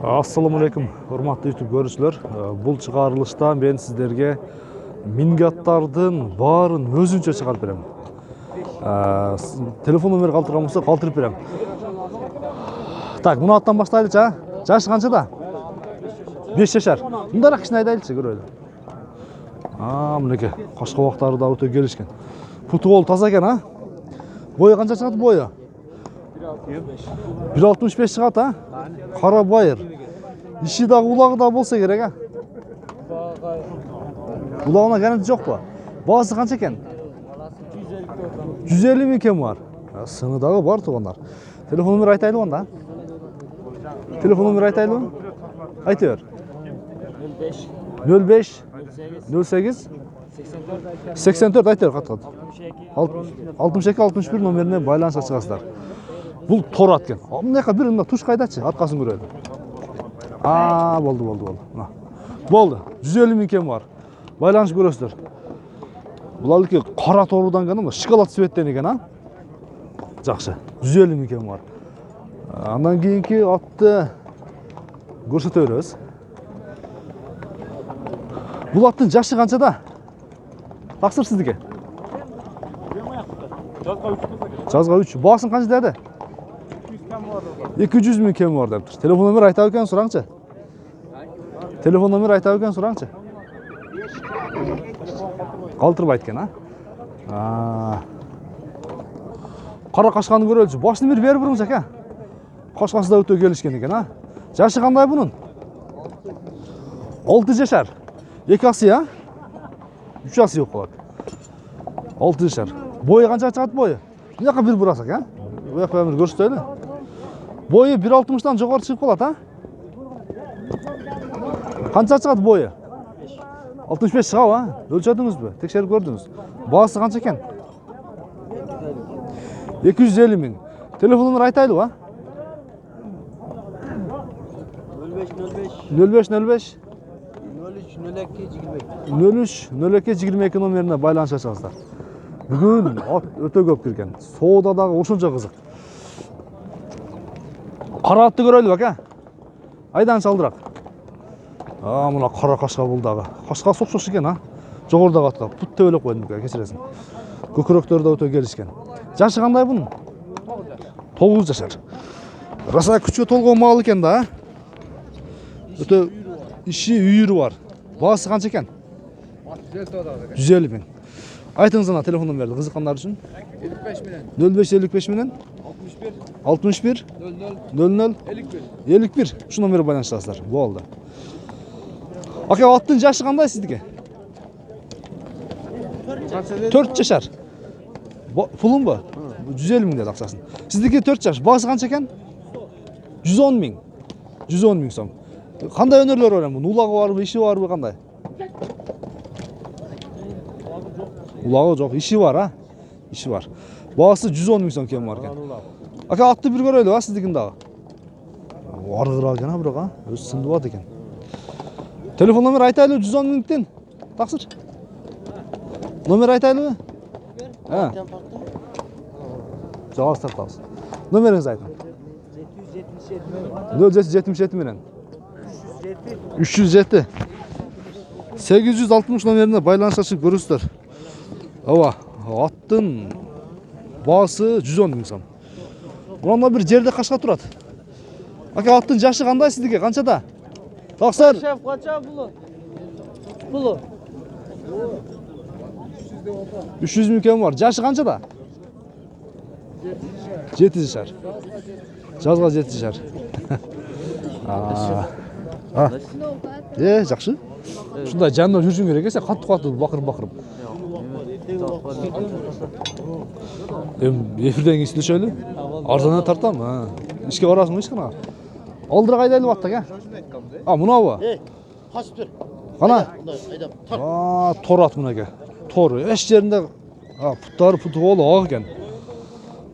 Assalamu алейкум, урматтуу YouTube көрүүчүлөр. Бул чыгарылышта мен сиздерге минги аттардын баарын өзүнчө чыгарып берем. Телефон номер калтырган болсо калтырып берем. Так, муну аттан баштайлычы, а? Жашы канчада? 5 жашар. Мындараак кичине айдайлычы, көрөлү. Мынеке, кошкобоктары да өтө келишкен. Путу бол таза экен, а? Бою канча чыгат бою? 1.65 чыгат, а? Кара байыр. Иши дагы улагы да болсо керек, а? Улагына гарантия жокпу? Баасы канча экен? 150 миң кем бар. Сыны дагы бар туугандар. Телефон номер айтайлы анда? Телефон номер айтайлы? Айта бер. 05 08 84 айта бер, кат. 62 61 номерине байланышка чыгасыздар. Бул тор ат экен. Мынаяка бир мына туш кайдачы, аткасын көрөлү. Болду. Болду. 150 миң кем бар. Байланышып көрөсүздөр. Бул алки кара торудан экен, шоколад цветтен экен, а? Жакшы. 150 миң кем бар. Андан кийинки атты көрсөтө беребиз. Бул аттын жашы канчада? Таксыр сиздики. Жазга 3. Баасын канча деди? 200 миң кем бар дептир. Телефон номер айта экен, сураңчы. Телефон номер айта экен, сураңчы. Калтырбайт экен, а? Кара кашканы көрөлчү. Башын бир берип бурыңыз ака. Кашкасы да өтө келишкен экен, а? Жашы кандай бунун? 6 жашар. 2 асы, а? 3 асы жок болот. 6 жашар. Бою канча чыгат бою? Мынаяка бир бурасак, а? Буяка бир көрсөтөлү. Бою 1.60-тан жогору чыгып калат, а? Канча чыгат бою? 65 чыгабы, а? Өлчөдүңүзбү? Текшерип көрдүңүз? Баасы канча экен? 250 миң. Телефон номер айтайлы, а? 05 03 02 22 номерине байланышка чыгасыздар. Бүгүн ат өтө көп кирген. Соода дагы ошончо кызык. Кара атты көрөлү, ака. Айдан чалдырак. Мына кара кашка бул дагы. Кашка сокшош экен, а? Жогорудагы атка пут тебелеп койдум, кечиресиң. Көкүрөктөрү да өтө келишкен. Жашы кандай бунун? 9 жашар. Раса күчкө толгон мал экен да, а? Өтө иши үйүрү бар. Баасы канча экен? 150 миң. Айтыңыз ана телефон номерди кызыккандар үчүн. 05 55 менен 61 00 51. Ушу номерге байланышасыздар. Болду. Ака, аттын жашы кандай сиздики? 4 жашар. Пулунбу? 150 миң деди акчасын. Сиздики 4 жаш. Баасы канча экен? 110 миң. 110 миң сом. Кандай өнөрлөр бар эми? Улагы барбы, иши барбы, кандай? Улагы жок, иши бар, а? Иши бар. Баасы 110 миң сом кем бар экен. Ака, атты бир көрөлү, а, сиздикин дагы? Аргыраак экен, бирок, а? Өз сындыбат экен. Телефон номер айтайлы 110 миңден. Таксыр. Номер айтайлыбы? Жауап тартабыз. Номериңизди айтың. 0777 менен 307 860 номерине байланышка чыгып көрүңүздөр. Аттын баасы 110 миң сом. Мына бир жерде кашка турат. Ака, аттын жашы кандай сиздики? Канчада? Таксыр. Шеф, канча булу? 300 миң кем бар. Жашы канчада? 7 жашар. Жазга 7 жашар. Жакшы. Ушундай жанында жүрүшүң керек эсе, каттуу бакырып. Эфирден кийин сүйлөшөлү. Арзандан тартам. Ишке барасың ишкана. Алдыра кайдайлы баттак, а? Мунабы? Качып тур. Кана? Тор ат мынеке. Тор. Эч жеринде путтары путу болуп ак экен.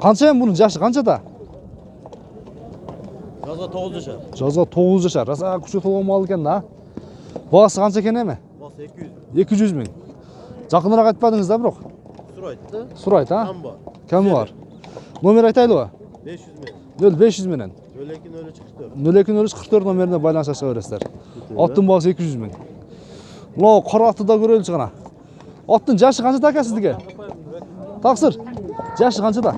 Канча эми бунун жашы канчада? Жазга 9 жашар. Жазга 9 жашар. Раса күчкө толгон мал экен да. Баасы канча экен эми? Баасы 200 миң. Жакыныраак айтпадыңыз да, бирок. Сурайт да. Сурайт, а? Кам бар. Кам бар. Номер айтайлыбы? 500 миң. 0500 менен 020344 номеріне байланышқа бересіздер. Аттың бағасы 200 мың. Мынау қара атты да көрелікші ғана. Аттың жашы қаншада әке сіздіге? Тақсыр, жашы қаншада?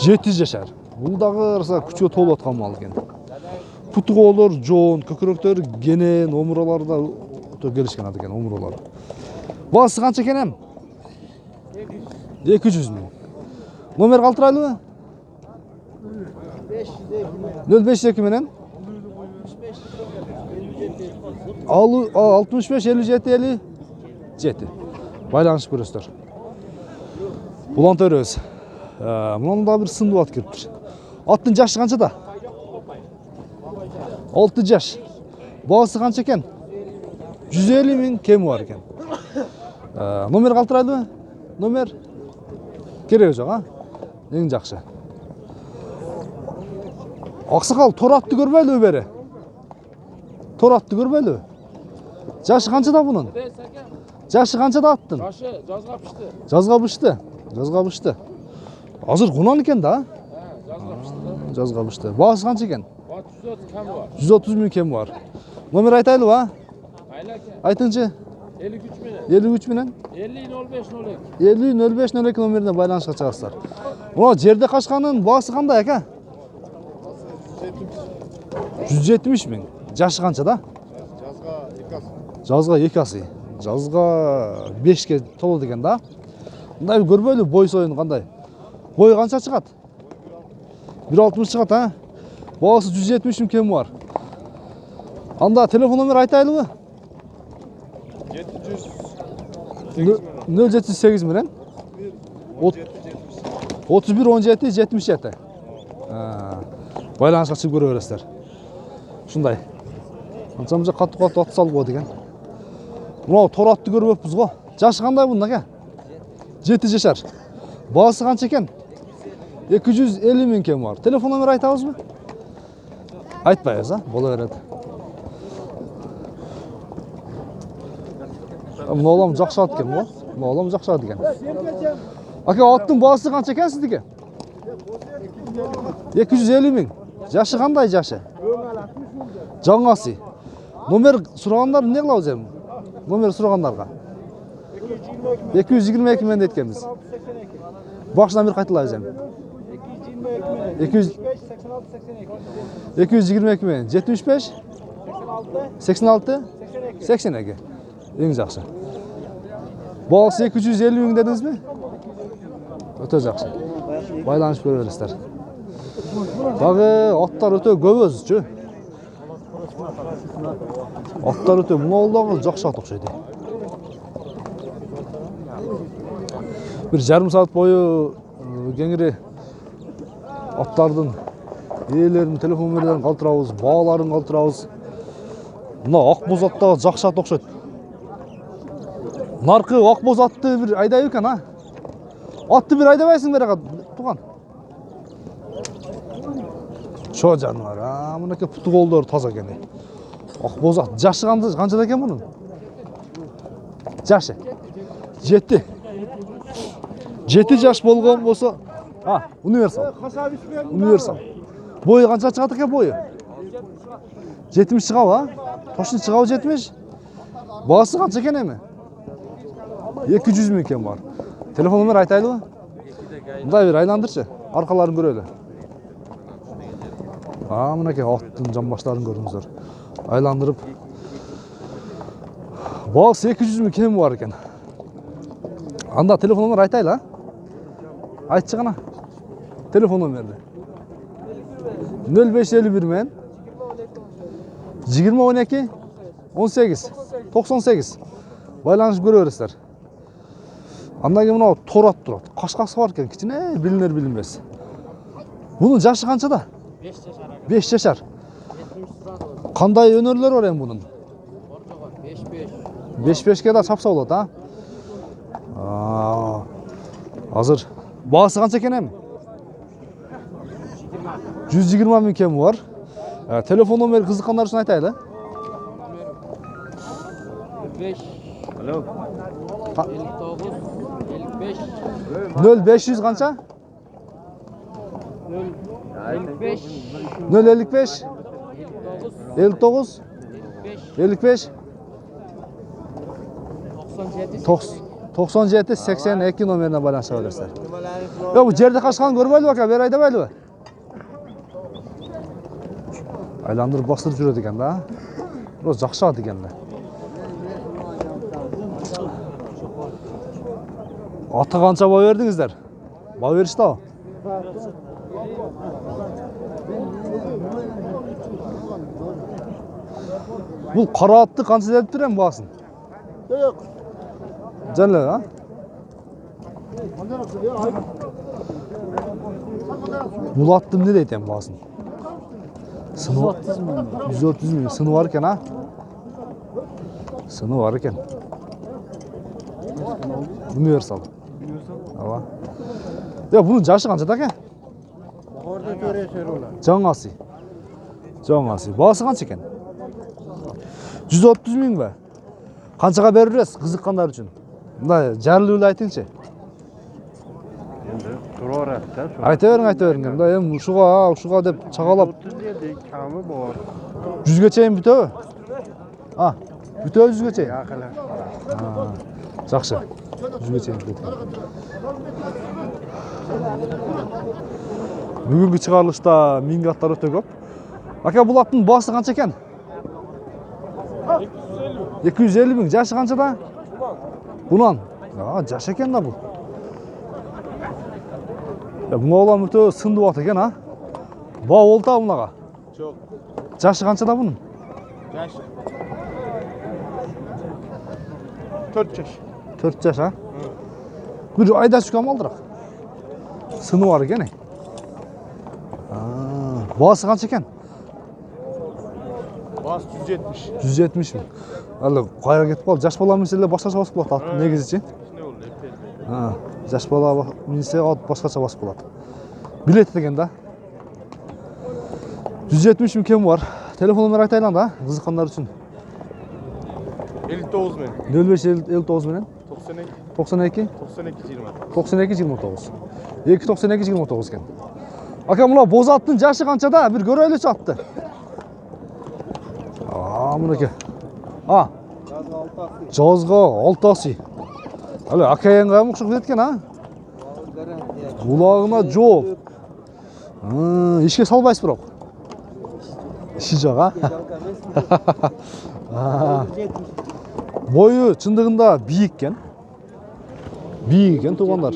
7 жашар. Бұл дағы раса күшке толы атқан мал екен. Пұтығы олар жон, көкіректер, генен, омыралары да келішкен ады екен, омыралары. Бағасы қанша екен әм? 200 мың. Номер қалтырайлы ма? 0502 менен 65 57 57 байланышып көресіздер. Бұлан төрөз. Мұнан да бір сынды ат келіп тұр. Аттың жашы қаншада? 6 жаш. Бағасы қанша екен? 150 мың кемі бар екен. Номер қалтырайды ма? Номер керек жоқ, ең жақсы. Ақсақал, тор атты көрмейлі бері? Тор атты көрмейлі? Жашы қаншада бұның? Жашы қаншада аттың? Жашы жазға пішті. Жазға пішті. Жазға пішті. Азыр құнан екен да? Жазға пішті. Жазға пішті. Бағасы қанша екен? 130 кемі бар. 130 мың кемі бар. Номер айтайлы ба? Айлакен. Айтыңшы. 53 менен. 53 менен? 50-05-02. 50-05-02 номеріне байланышқа шығарсыздар. Мұна жерде қашқанын бағасы қандай әке? 170 мың. Жашы қаншада? Жазға 2 асы. Жазға 5-ке толы деген да? Мұндай көрбейлі бой сойын қандай? Бой қанша шығады? 1.60 шығады, а? Бағасы 170 мың кемі бар. Анда телефон номер айтайлы ба? 0708 менен 31 17 77. Байланышқа шығып көре бересіздер. Шындай. Қаншамыза қатты ат салып қойды екен. Мынау тор атты көріп өппіз ғой. Жашы қандай бұның әке? 7 жашар. Бағасы қанша екен? 250 мың кем бар. Телефон номер айтамыз ба? Айтпайыз, бола береді. Мына олам жақсы ат екен ғой. Мына олам жақсы ат екен. Аке, аттың бағасы қанша екен сіздіге? 250 мың. Жашы қандай жашы? Жаңасы. Номер сұрағандар не қылауыз әм? Номер сұрағандарға? 222 мен деткенбіз. Бақшы номер қайтылайыз әм? 222 мен 75 86 82. Ең жақсы. Бағасы 250 мың дедіңіз бе? Өте жақсы. Байланышып көре бересіздер. Дағы аттар өте көп өзі чө. Аттар өте мұнауылдағы жақсы ат ұқсайды. Bir жарым сағат бойы кеңірі аттардың иелерінің телефон номерлерін қалтырауыз, бағаларын қалтырауыз. Мына ақбоз аттағы жақсы ат ұқсайды. Нарқы ақбоз атты бір айдай екен, а? Атты бір айдабайсың бері туған. Шо жануар, мұнеке пұты қолдары таза екен. Ақбоз ат. Жашы қаншада екен бұның? Жашы. 7. 7 жаш болған болса, универсал. Универсал. Бойы қанша шығады екен бойы? 70 шығау, а? Тошын шығау 70. Бағасы қанша екен әме? 200 мың екен бар. Телефон номер айтайлы ба? Мұндай бір айландыршы, арқаларын көрелі. Мұнеке аттың жамбаштарын көріңіздер. Айландырып. Бағасы 200 мың кем бар екен. Анда телефон номер айтайлы, а? Айтшы ғана. Телефон номерді. 0551 мен 20 12 18 98. Байланышып көре бересіздер. Анда кейін мынау тор ат тұрады. Қашқасы бар екен, кішкене білінер білінбес. Бұның жашы қаншада? 5 жашар. Қандай өнерлер бар ең бұның? 5-5-ке да шапса болады, а? Азыр. Бағасы қанша екен әм? 120 мың кемі бар. Телефон номері қызыққандар үшін айтайлы. 05 қанша? 055 59 55 97 82 номерine байланыша бересіздер. Yok, bu жерде қашқанын көрбөйлүбү ака, бері айдабайлыбы? Айландырып бастырып жүреді екен да. Biraz жақсы ат екен да. Аты қанша бай бердіңіздер? Бай берішті ау. Бұл қара атты қанша деп тұр ең бағасын? Canlı ha? Bulattım ne deytem basın? 130 milyon. Sını varken ha? Sını varken. Universal. Ava. Ya bunun yaşı kança da ki? Жаңасы. Жаңасы. Bağısı kança eken? 130 milyon be. Kançaga beririz kızıkkanlar için? Mындай жарылуулу айтыңчы. Endi turaveradi-da. Ayta bering. Мындай эми ушуга деп чагалап 30 kami bor. 100ге чейин бүтөбү? Бүтөбү 100ге чейин. Yaqinlar. Жакшы. 100ге чейин бүтөт. Бүгүнкү чыгарылышта миңге аттар өтө көп. Ака, бул аттын баасы канча экен? 250 миң. Жашы канча да? Bundan. Жаш екен да бұл. Бұна олам өте сынды бат екен, а? Ба олта бұнаға? Жоқ. Жашы қанша да бұның? Yaş. 4 yaş. 4 жаш, а? Bir ayda çıkam aldırak. Sını var екен. Bağısı қанша екен? Bas 170. 170 mi? Әлі қайра кетіп қалып, жаш бала мінсе басқаша басып болады аттың негізі ше? Ne oldu? Жаш бала мінсе ат басқаша басып болады. Билет деген да. 170 мың кем бар. Телефон номер айтайын да, қызыққандар үшін. 59 men. 05 59 менен 92. 92 92 20. 92 29. 292 29 екен. Ака, мына боз аттың жашы қаншада? Bir көрөйлүчү атты. Мынеке. Жазға 6 асы. Әлі акайынға мұқшық кеткен, а? Бұлағына жол. Ешке салбайсыз бірақ. Іші жоқ, а? Бойы чындығында биік кен. Биік кен туғандар.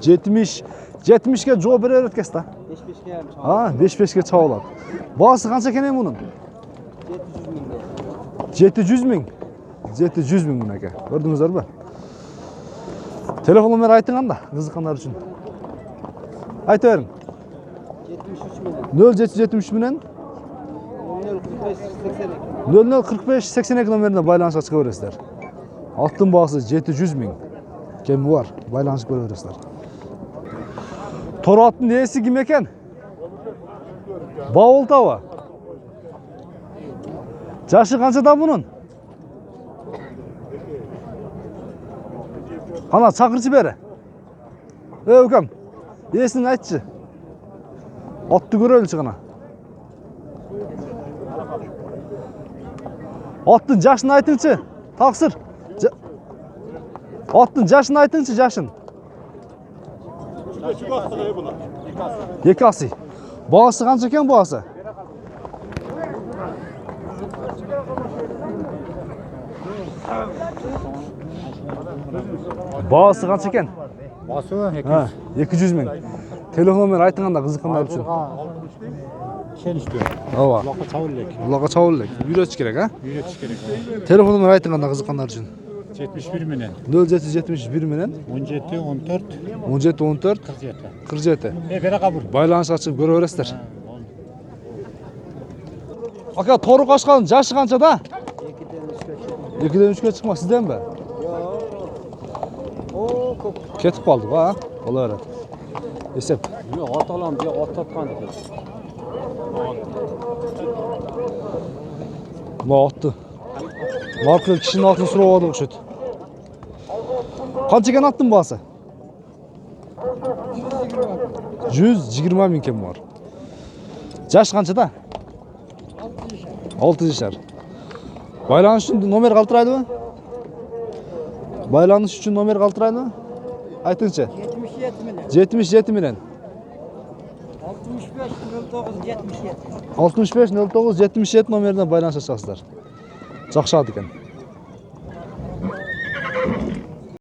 70-ке жол берер еткесі да. 5-5-ке чауылады. Бағасы қанша екен мұның? 700 мың. 700 мың мұнеке. Көрдіңіздер бі? Телефон номер айтыңан да, қызыққандар үшін. Айта берің. 0773 менен 004582 номеріне байланышқа шыға бересіздер. Аттың бағасы 700 мың. Кемі бар, байланышып көре бересіздер. Тор аттың иесі кім екен? Бауыл тауы. Жашы қаншада бұның? Қана шақыршы бері. Өкем, иесін айтшы. Атты көрелші қана. Аттың жашын айтыңшы. Тақсыр. Аттың жашын айтыңшы, жашын. 2 асы. Бағасы қанша екен бағасы? Бағасы қанша екен? Bası 200 мың. Телефон номер айтыңанда қызыққандар үшін. Şey istiyor. Ава. Laka çavurlek. Бұлаға чауылек. Үйретіш керек, а? Üret gerek. Телефон номер айтыңанда қызыққандар үшін. 71 menen. 0771 менен 17 14 17 14 47. 47. Bere kabul. Байланышқа шығып көре бересіздер. Ака, торы қашқан жашы қаншада? 2-ден 3-ке шықма, сізден бе? Кетіп қалды ба? Ола береді. Есеп. Ot alam diye ot tatkan. Мына атты. Маркел кішінің атын сұрап алды ұқсайды. Қанша екен аттың басы? 120 ming kemi var. Жаш қаншада? 6 жашар. Байланыш үшін номер қалтырайлы ма? Байланыш үшін номер қалтырайлы ма? Айтыңызшы. 77 менен. 65 09 77 номеріне байланыша шығасыздар. Жақшады екен.